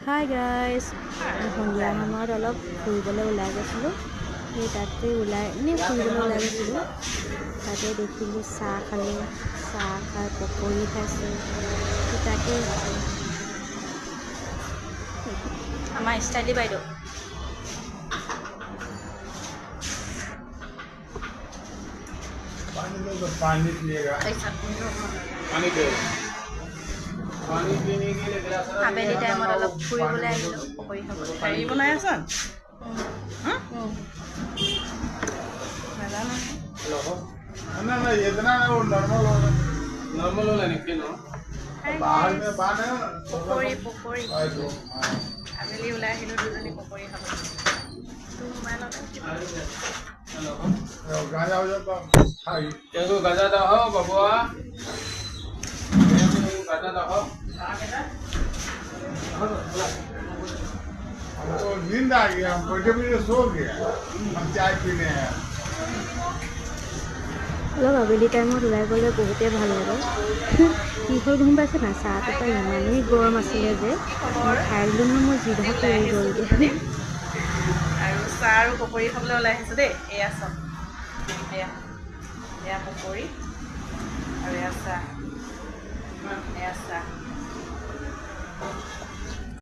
Hi guys, সন্ধিয়া সময়ত অলপ ফুৰিবলৈ ওলাই গৈছিলোঁ। সেই তাতে এনেই ফুৰিবলৈ ওলাই গৈছিলোঁ। তাতে দেখিলোঁ চাহ খালোঁ, চাহ খাই পকৰি খাইছোঁ। তাকে আমাৰ ষ্টাইলি বাইদেউ पानी पिएगा पानी दे पानी पीने के लिए गिलास আবেলি টাইমত অলপ ফুৰিবলৈ আহিলোঁ পকৰি খাবলৈ। হেৰি বনাই আছা নাজানো लो ना ना इतना ना वो नॉर्मल वाला निकले ना बाहर में बाहर है পকৰি পকৰি ना আবেলি ওলাই আহিলোঁ দুজনী পকৰি খাবলৈ তোৰ মোবাইলতে गाजा हो जाता हाय तेरे को गजा दा हो बबुआ गजा दा हो हमको नींद आ गया हम बैठे बैठे सो गया हम चाय पीने हैं অলপ আবেলি টাইমত ওলাই গ'লে বহুতেই ভাল লাগে। কি হ'ল গম পাইছে না, চাহটোপা ইমানেই গৰম আছিলে যে মই খাই দিলোঁ নহয়, মোৰ জিভা পৰি গ'লগৈ। আৰু চাহ আৰু পকৰি খাবলৈ ওলাই আহিছোঁ দেই। এয়া চাহ, এয়া পকৰি আৰু এয়া চাহ।